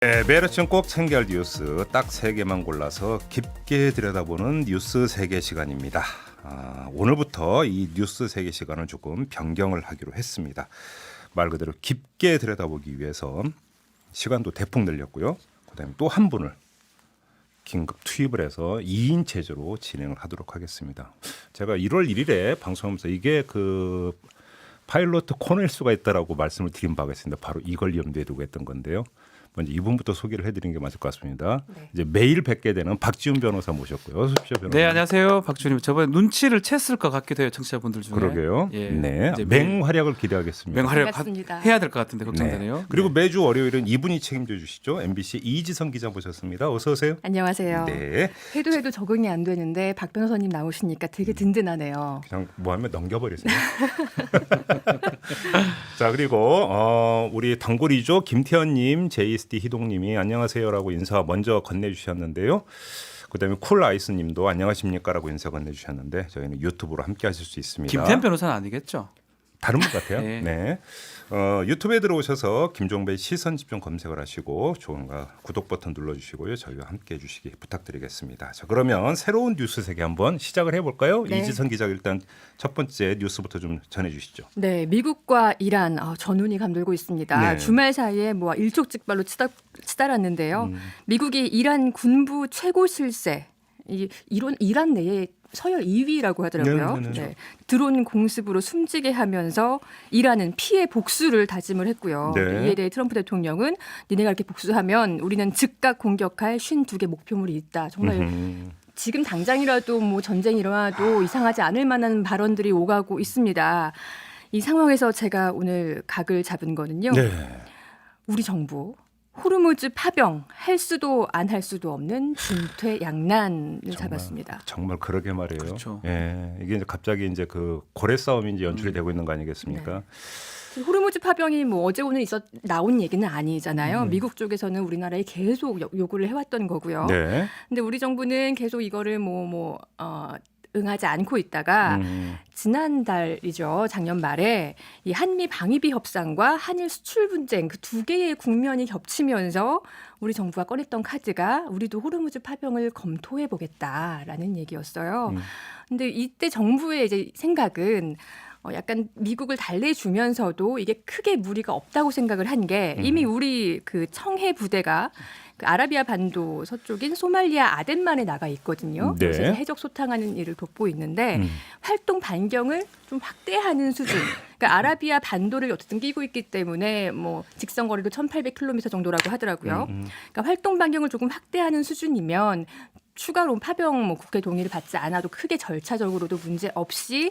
네, 매일아침 꼭 챙겨야 할 뉴스 딱 3개만 골라서 깊게 들여다보는 뉴스 세계 시간입니다. 오늘부터 이 뉴스 세계 시간을 조금 변경을 하기로 했습니다. 말 그대로 깊게 들여다보기 위해서 시간도 대폭 늘렸고요. 그다음에 또 한 분을 긴급 투입을 해서 2인 체제로 진행을 하도록 하겠습니다. 제가 1월 1일에 방송하면서 이게 그 파일럿 코너일 수가 있다라고 말씀을 드린 바가 있습니다. 바로 이걸 염두에 두고 했던 건데요. 먼저 이분부터 소개를 해드리는 게 맞을 것 같습니다. 네. 이제 매일 뵙게 되는 박지훈 변호사 모셨고요. 어서 오십시오, 변호사. 네, 안녕하세요, 박지훈입니다. 저번에 눈치를 챘을 것 같기도 해요, 청취자분들 중에. 그러게요. 예, 네, 맹활약을 기대하겠습니다. 맹활약 해야 될 것 같은데 걱정되네요. 네. 그리고 네. 매주 월요일은 이분이 책임져 주시죠. MBC 이지선 기자 모셨습니다. 어서 오세요. 안녕하세요. 네. 해도 적응이 안 되는데 박 변호사님 나오시니까 되게 든든하네요. 그냥 뭐 하면 넘겨버리세요. 자, 그리고 우리 단골이죠. 김태현님, JSD 희동님이 안녕하세요라고 인사 먼저 건네주셨는데요. 그다음에 쿨아이스님도 안녕하십니까라고 인사 건네주셨는데 저희는 유튜브로 함께하실 수 있습니다. 김태현 변호사는 아니겠죠? 다른 분 같아요. 네. 네. 유튜브에 들어오셔서 김종배의 시선 집중 검색을 하시고 좋은가 구독 버튼 눌러주시고요. 저희와 함께해 주시기 부탁드리겠습니다. 자, 그러면 새로운 뉴스 세계 한번 시작을 해볼까요? 네. 이지선 기자 일단 첫 번째 뉴스부터 좀 전해주시죠. 네, 미국과 이란 전운이 감돌고 있습니다. 네. 주말 사이에 뭐 일촉즉발로 치달았는데요. 미국이 이란 군부 최고 실세, 이란 내에 서열 2위라고 하더라고요. 네. 네. 드론 공습으로 숨지게 하면서 이란은 피해 복수를 다짐을 했고요. 네. 이에 대해 트럼프 대통령은 니네가 이렇게 복수하면 우리는 즉각 공격할 52개 목표물이 있다. 정말 지금 당장이라도 뭐 전쟁이 일어나도 이상하지 않을 만한 발언들이 오가고 있습니다. 이 상황에서 제가 오늘 각을 잡은 거는요. 네. 우리 정부 호르무즈 파병 할 수도 안 할 수도 없는 진퇴양난을 잡았습니다. 정말 그러게 말이에요. 그렇죠. 예, 이게 이제 갑자기 이제 그 고래 싸움이 이제 연출이 되고 있는 거 아니겠습니까? 네. 호르무즈 파병이 뭐 어제 오늘 나온 얘기는 아니잖아요. 미국 쪽에서는 우리나라에 계속 요구를 해왔던 거고요. 네. 근데 우리 정부는 계속 이거를 응하지 않고 있다가 지난달이죠. 작년 말에 이 한미 방위비 협상과 한일 수출 분쟁 그 두 개의 국면이 겹치면서 우리 정부가 꺼냈던 카드가 우리도 호르무즈 파병을 검토해 보겠다라는 얘기였어요. 근데 이때 정부의 이제 생각은 약간 미국을 달래주면서도 이게 크게 무리가 없다고 생각을 한 게 이미 우리 그 청해 부대가 그 아라비아 반도 서쪽인 소말리아 아덴만에 나가 있거든요. 네. 그래서 해적 소탕하는 일을 돕고 있는데 활동 반경을 좀 확대하는 수준. 그러니까 아라비아 반도를 어쨌든 끼고 있기 때문에 뭐 직선 거리도 1,800km 정도라고 하더라고요. 그러니까 활동 반경을 조금 확대하는 수준이면 추가로 파병 국회 동의를 받지 않아도 크게 절차적으로도 문제 없이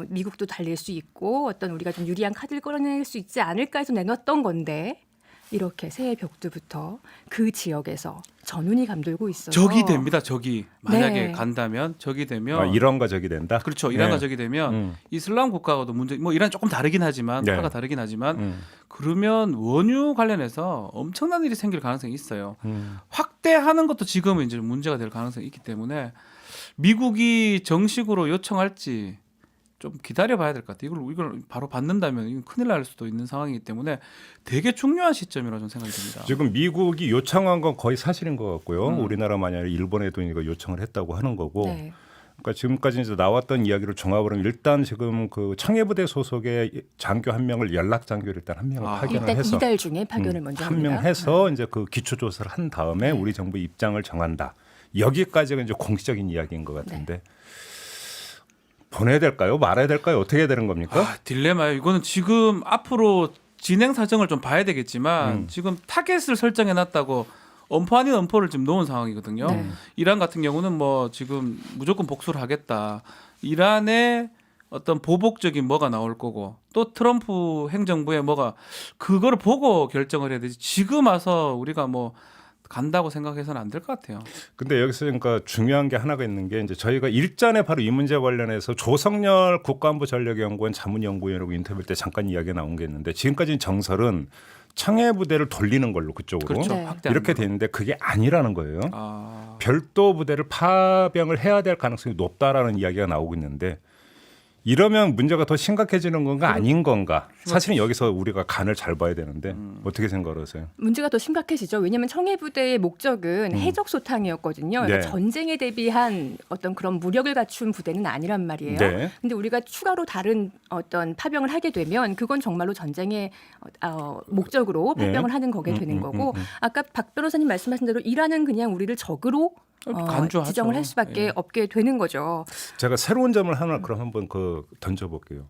미국도 달릴 수 있고 어떤 우리가 좀 유리한 카드를 끌어낼 수 있지 않을까 해서 내놨던 건데 이렇게 새해 벽두부터 그 지역에서 전운이 감돌고 있어요. 적이 됩니다. 적이 만약에 네. 간다면 적이 되면 이란과 적이 된다. 그렇죠. 이란과 네. 적이 되면 이슬람 국가와도 문제. 뭐 이란 조금 다르긴 하지만 네. 파가 다르긴 하지만 그러면 원유 관련해서 엄청난 일이 생길 가능성이 있어요. 확대하는 것도 지금은 이제 문제가 될 가능성이 있기 때문에 미국이 정식으로 요청할지 좀 기다려봐야 될 것 같아요. 이걸 바로 받는다면 이건 큰일 날 수도 있는 상황이기 때문에 되게 중요한 시점이라고 저는 생각이 듭니다. 지금 미국이 요청한 건 거의 사실인 것 같고요. 우리나라 만약에 일본에도 이거 요청을 했다고 하는 거고. 네. 그러니까 지금까지 이제 나왔던 이야기를 종합을 하면 일단 지금 그 청해부대 소속의 장교 한 명을 연락 장교를 일단 한 명을 파견을 일단 해서 이달 중에 파견을 먼저 한 합니다. 명 해서 이제 그 기초 조사를 한 다음에 우리 정부 입장을 정한다. 여기까지가 이제 공식적인 이야기인 것 같은데. 보내야 될까요? 말아야 될까요? 어떻게 해야 되는 겁니까? 딜레마예요. 이거는 지금 앞으로 진행 사정을 좀 봐야 되겠지만 지금 타겟을 설정해놨다고 엄포 아닌 엄포를 지금 놓은 상황이거든요. 네. 이란 같은 경우는 뭐 지금 무조건 복수를 하겠다. 이란의 어떤 보복적인 뭐가 나올 거고 또 트럼프 행정부의 뭐가 그거를 보고 결정을 해야 되지. 지금 와서 우리가 뭐 간다고 생각해서는 안 될 것 같아요. 근데 여기서 그러니까 중요한 게 하나가 있는 게 이제 저희가 일전에 바로 이 문제 관련해서 조성열 국가안보전략연구원 자문연구위원하고 인터뷰 때 잠깐 이야기가 나온 게 있는데 지금까지 정설은 청해부대를 돌리는 걸로 그쪽으로 그렇죠. 네. 확대하는 이렇게 걸로. 돼 있는데 그게 아니라는 거예요. 아, 별도 부대를 파병을 해야 될 가능성이 높다라는 이야기가 나오고 있는데 이러면 문제가 더 심각해지는 건가 아닌 건가? 사실은 여기서 우리가 간을 잘 봐야 되는데 어떻게 생각하세요? 문제가 더 심각해지죠. 왜냐하면 청해부대의 목적은 해적 소탕이었거든요. 그러니까 네. 전쟁에 대비한 어떤 그런 무력을 갖춘 부대는 아니란 말이에요. 네. 근데 우리가 추가로 다른 어떤 파병을 하게 되면 그건 정말로 전쟁의 목적으로 파병을 하는 거게 되는 거고 아까 박 변호사님 말씀하신 대로 이란은 그냥 우리를 적으로 간주하죠. 지정을 할 수밖에 예. 없게 되는 거죠. 제가 새로운 점을 하나 그럼 한번 던져볼게요.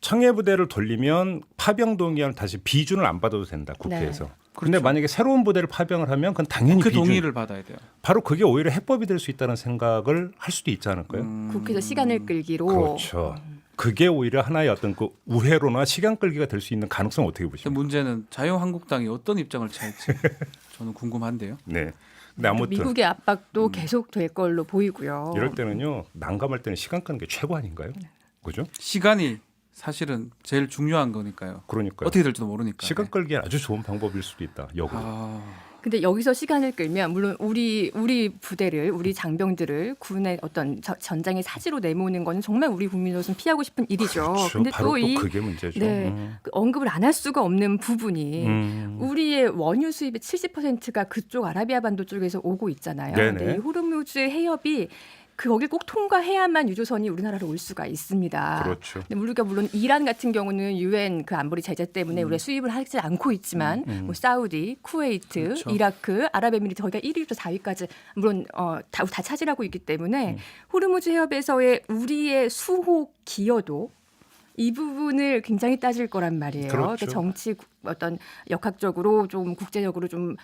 청해부대를 돌리면 파병 동의안을 다시 비준을 안 받아도 된다 국회에서. 네. 그런데 만약에 새로운 부대를 파병을 하면 그건 당연히 그 비준. 동의를 받아야 돼요. 바로 그게 오히려 해법이 될 수 있다는 생각을 할 수도 있지 않을까요? 국회에서 시간을 끌기로. 그렇죠. 그게 오히려 하나의 어떤 그 우회로나 시간 끌기가 될 수 있는 가능성 어떻게 근데 보십니까? 문제는 자유한국당이 어떤 입장을 취할지 저는 궁금한데요. 네. 근데 아무튼 미국의 압박도 계속 될 걸로 보이고요. 이럴 때는요 난감할 때는 시간 끄는 게 최고 아닌가요? 그죠? 시간이 사실은 제일 중요한 거니까요. 그러니까요. 어떻게 될지도 모르니까. 시간 끌기에 아주 좋은 방법일 수도 있다. 역으로. 근데 여기서 시간을 끌면 물론 우리 부대를 우리 장병들을 군의 어떤 전장의 사지로 내모는 거는 정말 우리 국민으로서는 피하고 싶은 일이죠. 그렇죠. 근데 바로 또 그게 문제죠. 네, 그 언급을 안 할 수가 없는 부분이 우리의 원유 수입의 70%가 그쪽 아라비아 반도 쪽에서 오고 있잖아요. 네네. 근데 이 호르무즈 해협이 거길 꼭 통과해야만 유조선이 우리나라로 올 수가 있습니다. 그렇죠. 근데 우리가 물론 이란 같은 경우는 유엔 그 안보리 제재 때문에 우리가 수입을 하지 않고 있지만 뭐 사우디, 쿠웨이트, 그렇죠. 이라크, 아랍에미리트 거기가 1위부터 4위까지 물론 다 차지하고 있기 때문에 호르무즈 해협에서의 우리의 수호 기여도 이 부분을 굉장히 따질 거란 말이에요. 그렇죠. 그러니까 정치 어떤 역학적으로 좀 국제적으로 좀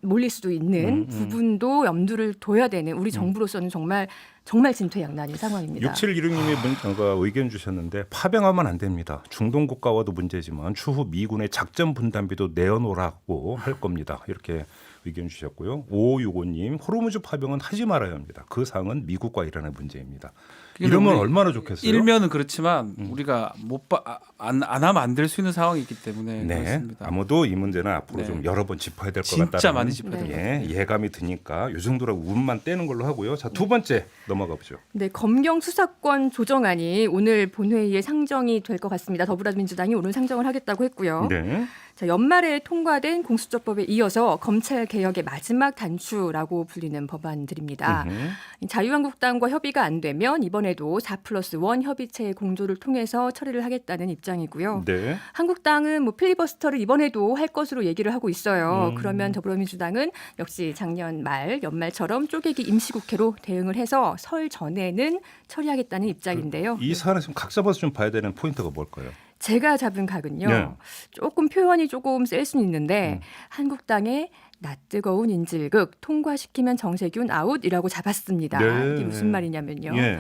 몰릴 수도 있는 부분도 염두를 둬야 되는 우리 정부로서는 정말 진퇴양난인 상황입니다. 6716님이 의견 주셨는데 파병하면 안 됩니다. 중동 국가와도 문제지만 추후 미군의 작전 분담비도 내어놓으라고 할 겁니다. 이렇게 의견 주셨고요. 5565님 호르무즈 파병은 하지 말아야 합니다. 그 사항은 미국과 이란의 문제입니다. 이러면 얼마나 좋겠어요? 일면은 그렇지만 우리가 안 하면 안 될 수 있는 상황이 있기 때문에 네, 그렇습니다. 아무도 이 문제는 앞으로 네. 좀 여러 번 짚어야 될 것 진짜 같다는 많이 짚어야 될 것 같아요. 예감이 드니까 요 정도로 운만 떼는 걸로 하고요. 자, 두 번째 넘어가 보죠. 네, 검경 수사권 조정안이 오늘 본회의에 상정이 될 것 같습니다. 더불어민주당이 오늘 상정을 하겠다고 했고요. 네. 자, 연말에 통과된 공수처법에 이어서 검찰 개혁의 마지막 단추라고 불리는 법안들입니다. 자유한국당과 협의가 안 되면 이번에도 4+1 협의체의 공조를 통해서 처리를 하겠다는 입장이고요. 네. 한국당은 뭐 필리버스터를 이번에도 할 것으로 얘기를 하고 있어요. 그러면 더불어민주당은 역시 작년 말 연말처럼 쪼개기 임시국회로 대응을 해서 설 전에는 처리하겠다는 입장인데요. 이 사안에서 좀 각 잡아서 좀 봐야 되는 포인트가 뭘까요? 제가 잡은 각은요. 네. 조금 표현이 조금 셀 수는 있는데 한국당의 낯뜨거운 인질극 통과시키면 정세균 아웃이라고 잡았습니다. 네. 이게 무슨 말이냐면요. 예.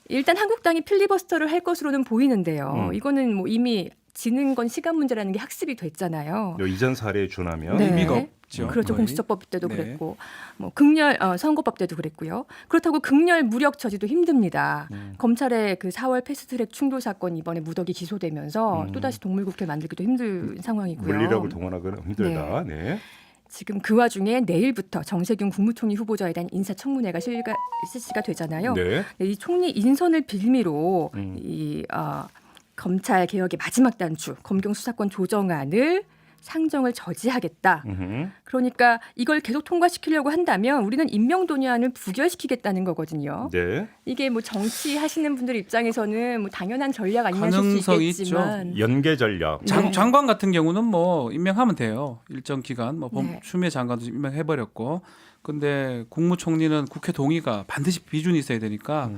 일단 한국당이 필리버스터를 할 것으로는 보이는데요. 이거는 뭐 이미 지는 건 시간 문제라는 게 학습이 됐잖아요. 요 이전 사례에 준하면 네. 의미가 없죠. 그렇죠. 거의. 공수처법 때도 네. 그랬고 뭐 극렬 선거법 때도 그랬고요. 그렇다고 극렬 무력 처리도 힘듭니다. 검찰의 그 4월 패스트트랙 충돌 사건 이번에 무더기 기소되면서 또다시 동물국회 만들기도 힘든 상황이고요. 물리력을 동원하기는 힘들다. 네. 지금 그 와중에 내일부터 정세균 국무총리 후보자에 대한 인사청문회가 실시가 되잖아요. 네. 이 총리 인선을 빌미로 이 검찰 개혁의 마지막 단추 검경 수사권 조정안을 상정을 저지하겠다. 그러니까 이걸 계속 통과시키려고 한다면 우리는 임명동의안을 부결시키겠다는 거거든요. 네. 이게 뭐 정치하시는 분들 입장에서는 뭐 당연한 전략 아니냐 싶을 수 가능성이 있겠지만 연계 전략. 네. 장관 같은 경우는 뭐 임명하면 돼요. 일정 기간 뭐 네. 추미애 장관도 임명해버렸고, 근데 국무총리는 국회 동의가 반드시 비준이 있어야 되니까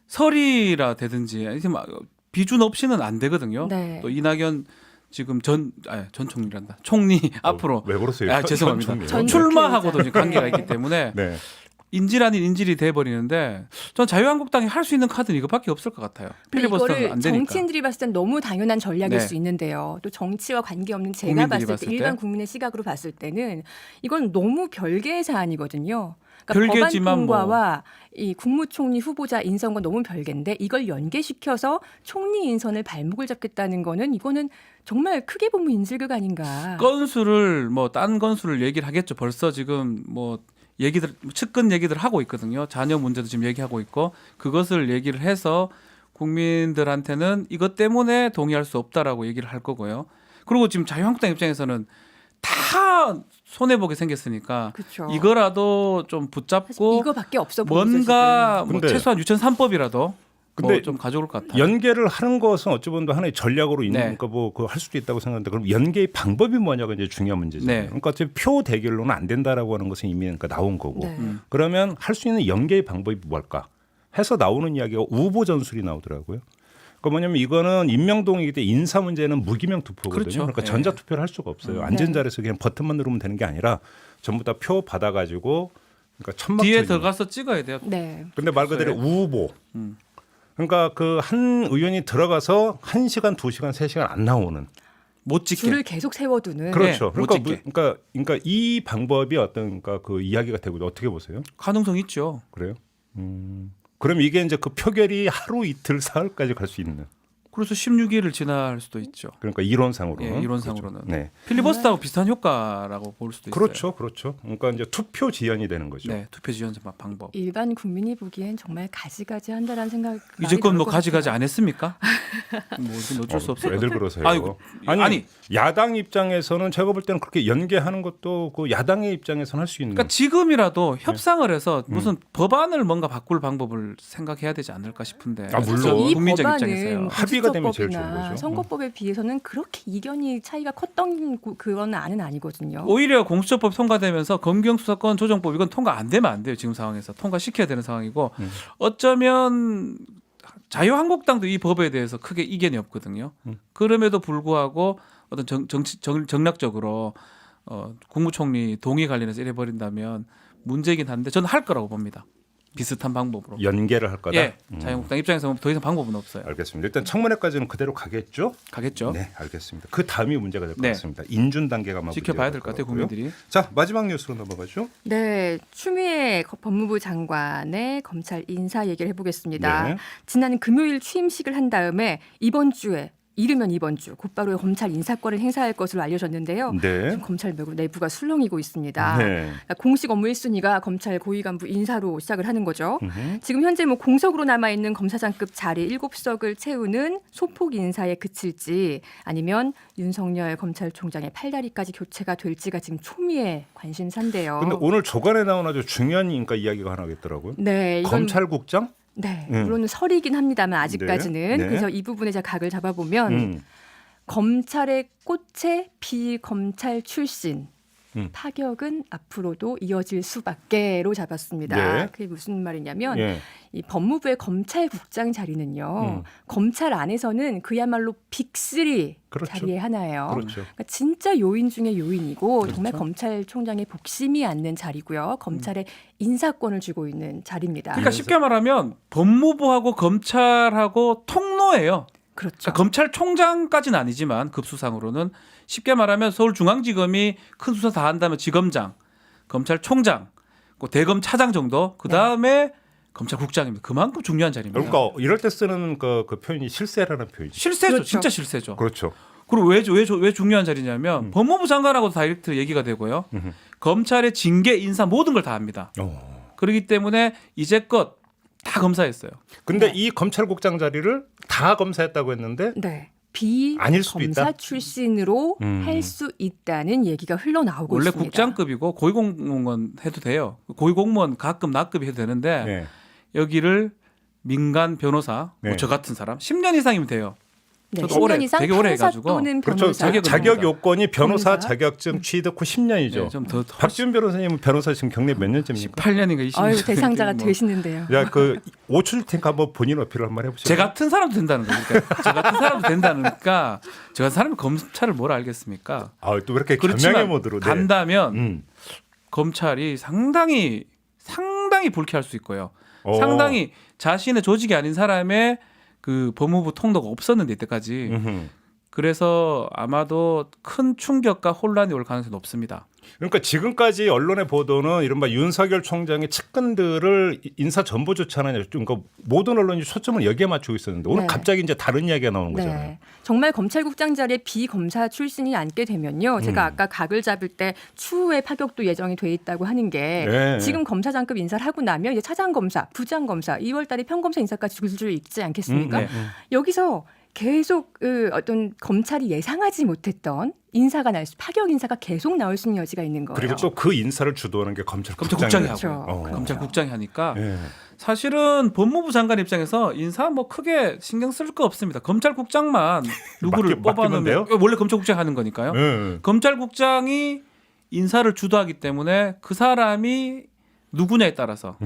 설이라 되든지 아니면 비준 없이는 안 되거든요. 네. 또 이낙연 지금 전 총리란다. 총리 앞으로 왜 그러세요? 죄송합니다. 전 출마하고도 지금 관계가 있기 때문에 네. 인질 아닌 인질이 돼버리는데 전 자유한국당이 할 수 있는 카드는 이거밖에 없을 것 같아요. 필리버스터는 이거를 안 되니까. 정치인들이 봤을 땐 너무 당연한 전략일 네. 수 있는데요. 또 정치와 관계없는 제가 국민들이 봤을 때 봤을 일반 때? 국민의 시각으로 봤을 때는 이건 너무 별개의 사안이거든요. 그러니까 별개지만 법안 통과와 이 국무총리 후보자 인선과 너무 별개인데 이걸 연계시켜서 총리 인선을 발목을 잡겠다는 거는 이거는 정말 크게 보면 인질극 아닌가. 건수를 뭐 딴 건수를 얘기를 하겠죠. 벌써 지금 뭐 얘기들 측근 얘기들 하고 있거든요. 자녀 문제도 지금 얘기하고 있고 그것을 얘기를 해서 국민들한테는 이것 때문에 동의할 수 없다라고 얘기를 할 거고요. 그리고 지금 자유한국당 입장에서는 다 손해보게 생겼으니까 그렇죠. 이거라도 좀 붙잡고 이거밖에 없어 보이죠, 뭔가 지금. 뭐 근데- 최소한 유천 3법이라도 근데 좀 가져올 것 같아요. 연계를 하는 것은 어찌 보면 하나의 전략으로 있는 네. 거니까 뭐 그거 할 수도 있다고 생각하는데 그럼 연계의 방법이 뭐냐가 이제 중요한 문제잖아요. 네. 그러니까 어차피 표 대결로는 안 된다라고 하는 것은 이미 그러니까 나온 거고. 네. 그러면 할 수 있는 연계의 방법이 뭘까? 해서 나오는 이야기가 우보 전술이 나오더라고요. 그러니까 뭐냐면 이거는 임명동이기 때문에 인사 문제는 무기명 투표거든요. 그렇죠. 그러니까 예. 전자 투표를 할 수가 없어요. 앉은 네. 자리에서 그냥 버튼만 누르면 되는 게 아니라 전부 다 표 받아가지고 그러니까 천막 뒤에 쳐있는 들어가서 찍어야 돼요. 네. 근데 말 그대로 우보. 그러니까 그 한 의원이 들어가서 1시간, 2시간, 3시간 안 나오는. 못 찍게. 줄을 계속 세워두는. 그렇죠. 못 그러니까, 찍게. 그러니까 이 방법이 어떤 그러니까 그 이야기가 되고 어떻게 보세요? 가능성 있죠. 그래요? 그럼 이게 이제 그 표결이 하루 이틀 사흘까지 갈 수 있는. 그래서 16일을 지날 수도 있죠. 그러니까 이론상으로는. 예, 이론상으로는. 그렇죠. 네. 필리버스터하고 비슷한 효과라고 볼 수도 있어요. 그렇죠, 그렇죠. 그러니까 이제 투표 지연이 되는 거죠. 네, 투표 지연 방법. 일반 국민이 보기엔 정말 가지가지 한다라는 생각. 이제껏 뭐 가지가지 안 했습니까? 뭐 이건 어쩔 수 없어요. 애들 그러세요. 아이고, 아니. 야당 입장에서는 제가 볼 때는 그렇게 연계하는 것도 그 야당의 입장에서는 할 수 있는. 그러니까 지금이라도 네. 협상을 해서 무슨 법안을 뭔가 바꿀 방법을 생각해야 되지 않을까 싶은데. 아, 물론. 저 이 국민적 법안은 입장에서요. 합의가 되면 제일 좋은 공수처법이나 거죠. 선거법에 비해서는 그렇게 이견이 차이가 컸던 그건 안은 아니거든요. 오히려 공수처법 통과되면서 검경수사권 조정법 이건 통과 안 되면 안 돼요. 지금 상황에서 통과시켜야 되는 상황이고 어쩌면 자유한국당도 이 법에 대해서 크게 이견이 없거든요. 그럼에도 불구하고 어떤 정략적으로 국무총리 동의 관련해서 이래 버린다면 문제이긴 한데 저는 할 거라고 봅니다. 비슷한 방법으로. 연계를 할 거다. 예, 자유한국당 입장에서는 더 이상 방법은 없어요. 알겠습니다. 일단 청문회까지는 그대로 가겠죠? 가겠죠. 네, 알겠습니다. 그 다음이 문제가 될 것 네. 같습니다. 인준 단계가 지켜봐야 될 것 같아요, 국민들이. 자, 마지막 뉴스로 넘어가죠. 네, 추미애 법무부 장관의 검찰 인사 얘기를 해보겠습니다. 네. 지난 금요일 취임식을 한 다음에 이번 주에 이르면 이번 주 곧바로 검찰 인사권을 행사할 것으로 알려졌는데요. 네. 지금 검찰 내부가 술렁이고 있습니다. 네. 그러니까 공식 업무 1순위가 검찰 고위간부 인사로 시작을 하는 거죠. 지금 현재 뭐 공석으로 남아있는 검사장급 자리 7석을 채우는 소폭 인사에 그칠지 아니면 윤석열 검찰총장의 팔다리까지 교체가 될지가 지금 초미의 관심사인데요. 근데 오늘 조간에 나온 아주 중요한 그러니까 이야기가 하나 있더라고요. 네, 이건 검찰국장? 네, 물론 설이긴 합니다만 아직까지는 네. 그래서 이 부분에 제가 각을 잡아보면 검찰의 꽃의 비검찰 출신 파격은 앞으로도 이어질 수밖에로 잡았습니다. 네. 그게 무슨 말이냐면 예. 이 법무부의 검찰국장 자리는요. 검찰 안에서는 그야말로 빅3 그렇죠. 자리에 하나예요. 그렇죠. 그러니까 진짜 요인 중에 요인이고 정말 검찰총장의 복심이 앉는 자리고요. 검찰의 인사권을 쥐고 있는 자리입니다. 그러니까 쉽게 말하면 법무부하고 검찰하고 통로예요. 그렇죠. 그러니까 검찰총장까지는 아니지만 급수상으로는 쉽게 말하면 서울중앙지검이 큰 수사 다 한다면 지검장, 검찰총장, 그 대검차장 정도 그 다음에 검찰국장입니다. 그만큼 중요한 자리입니다. 그러니까 이럴 때 쓰는 그 표현이 실세라는 표현이죠. 실세죠, 그렇죠. 진짜 실세죠. 그렇죠. 그리고 왜 중요한 자리냐면 법무부 장관하고도 다이렉트 얘기가 되고요. 검찰의 징계, 인사 모든 걸 다 합니다. 그렇기 때문에 이제껏 다 검사했어요. 근데 이 검찰국장 자리를 다 검사했다고 했는데 네. 아닐 수도 비검사 있다? 출신으로 할 수 있다는 얘기가 흘러나오고 원래 있습니다. 국장급이고 고위공무원 해도 돼요. 고위공무원 가끔 낙급이 해도 되는데 네. 여기를 민간 변호사, 네. 뭐 저 같은 사람 10년 이상이면 돼요. 네, 저도 10년 오래, 이상 되게 오래 판사 해가지고. 또는 그렇죠. 변호사. 자격은 자격 요건이 변호사 검사. 자격증 취득 후 10년이죠. 네, 좀더 박지훈 변호사님은 변호사 지금 경력 몇 년째입니까? 18년인가 20년. 아유 대상자가 뭐. 되시는데요. 야, 그 오출탱크 한번 본인 어필을 한번 해보시죠. 제 같은 사람도 된다는 거니까. 저 같은 사람도 된다니까. 저 같은 사람이 검찰을 뭘 알겠습니까? 아, 또 왜 이렇게 겸양의 그렇지만 모드로 네. 간다면 검찰이 상당히 불쾌할 수 있고요. 상당히 자신의 조직이 아닌 사람의 그 법무부 통로가 없었는데 이때까지. 그래서 아마도 큰 충격과 혼란이 올 가능성이 높습니다. 그러니까 지금까지 언론의 보도는 이른바 윤석열 총장의 측근들을 인사 전보조차는 그러니까 모든 언론이 초점을 여기에 맞추고 있었는데 오늘 네. 갑자기 이제 다른 이야기가 나오는 거잖아요. 네. 정말 검찰국장 자리에 비검사 출신이 앉게 되면요. 제가 아까 각을 잡을 때 추후에 파격도 예정이 돼 있다고 하는 게 네. 지금 검사장급 인사를 하고 나면 이제 차장검사, 부장검사, 2월 달에 평검사 인사까지 줄 있지 않겠습니까? 네. 여기서 계속 어떤 검찰이 예상하지 못했던 인사가 파격 인사가 계속 나올 수 있는 여지가 있는 거예요. 그리고 또 그 인사를 주도하는 게 검찰국장이 검찰국장이죠. 하고요. 그렇죠. 검찰국장이 하니까 예. 사실은 법무부 장관 입장에서 인사 뭐 크게 신경 쓸 거 없습니다. 검찰국장만 누구를 맡기면 뽑아놓으면 돼요? 원래 검찰국장이 하는 거니까요. 예. 검찰국장이 인사를 주도하기 때문에 그 사람이 누구냐에 따라서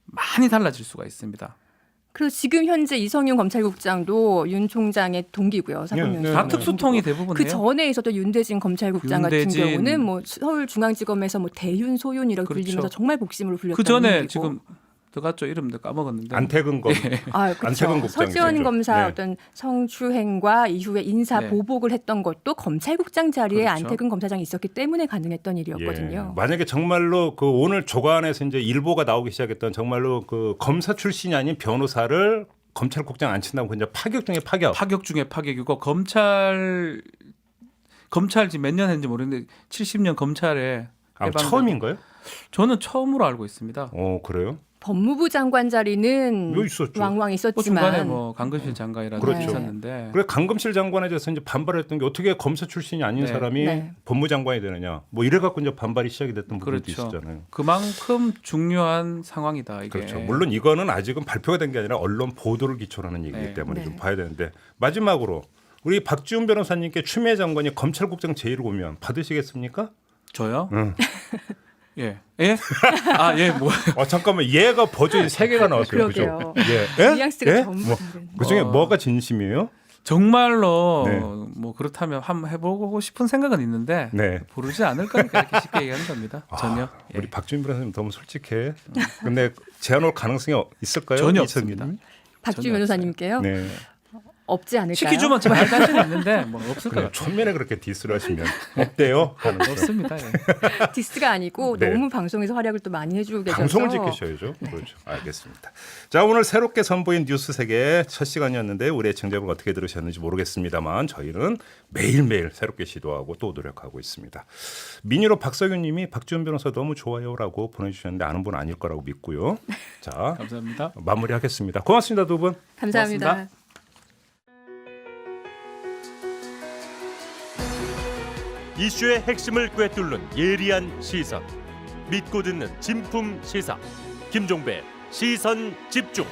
많이 달라질 수가 있습니다. 그리고 지금 현재 이성윤 검찰국장도 윤 총장의 동기고요. 사법연수원의 네, 네. 다 특수통이 대부분이에요. 그 전에 있었던 윤대진 검찰국장 윤대진. 같은 경우는 뭐 서울중앙지검에서 뭐 대윤 소윤이라고 그렇죠. 불리면서 정말 복심으로 불렸던 그 전에 분이고. 지금 들어갔죠. 이름도 까먹었는데. 안태근 검 아, 그렇죠. 안태근 국장이죠. 서지원 검사 네. 어떤 성추행과 이후에 인사 네. 보복을 했던 것도 검찰국장 자리에 그렇죠. 안태근 검사장이 있었기 때문에 가능했던 일이었거든요. 예. 만약에 정말로 그 오늘 조간에서 이제 일보가 나오기 시작했던 정말로 그 검사 출신이 아닌 변호사를 검찰국장 안 친다고 이제 파격 중에 파격. 파격 중에 파격이고 검찰 지금 몇 년 했는지 모르겠는데 70년 검찰에 아, 해방된- 처음인가요? 저는 처음으로 알고 있습니다. 그래요? 법무부 장관 자리는 여기 있었죠. 왕왕 뭐 있었지만 중간에 뭐 강근실 장관이라도 그렇죠. 있었는데 그래 강금실 장관에 대해서 이제 반발했던 게 어떻게 검사 출신이 아닌 네. 사람이 네. 법무장관이 되느냐. 뭐 이래 갖고 이제 반발이 시작이 됐던 부분도 그렇죠. 있었잖아요. 그만큼 중요한 상황이다 이게. 그렇죠. 물론 이거는 아직은 발표가 된 게 아니라 언론 보도를 기초로 하는 얘기이기 네. 때문에 네. 좀 봐야 되는데 마지막으로 우리 박지훈 변호사님께 추미애 장관이 검찰국장 제의를 오면 받으시겠습니까? 저요? 응. 예. 예? 아, 예, 뭐. 잠깐만 얘가 버전이 3개가 나왔어요. 그러게요. 그죠? 예? 뉘앙스가 예? 전부 뭐, 다른. 그중에 어. 뭐가 진심이에요? 정말로 네. 뭐 그렇다면 한번 해보고 싶은 생각은 있는데 네. 부르지 않을 거니까 이렇게 쉽게 얘기하는 겁니다. 전혀. 예. 우리 박지훈 변호사님 너무 솔직해. 근데 제안 올 가능성이 있을까요? 전혀 이철규님? 없습니다. 박주 전혀 변호사님께요? 네. 없지 않을까요? 시키주면 잘 자신 있는데 뭐 없을 것 그래, 같아요. 촌면에 그렇게 디스를 하시면 없대요. 가능성. 없습니다. 예. 디스가 아니고 네. 너무 방송에서 활약을 또 많이 해주고 계셔서 방송을 지키셔야죠. 그렇죠. 알겠습니다. 자, 오늘 새롭게 선보인 뉴스 세계 첫 시간이었는데 우리 애청자분 어떻게 들으셨는지 모르겠습니다만 저희는 매일매일 새롭게 시도하고 또 노력하고 있습니다. 민유로 박서균님이 박지훈 변호사 너무 좋아요라고 보내주셨는데 아는 분 아닐 거라고 믿고요. 자, 감사합니다. 마무리하겠습니다. 고맙습니다, 두 분. 감사합니다. 고맙습니다. 이슈의 핵심을 꿰뚫는 예리한 시선, 믿고 듣는 진품 시사 김종배 시선 집중.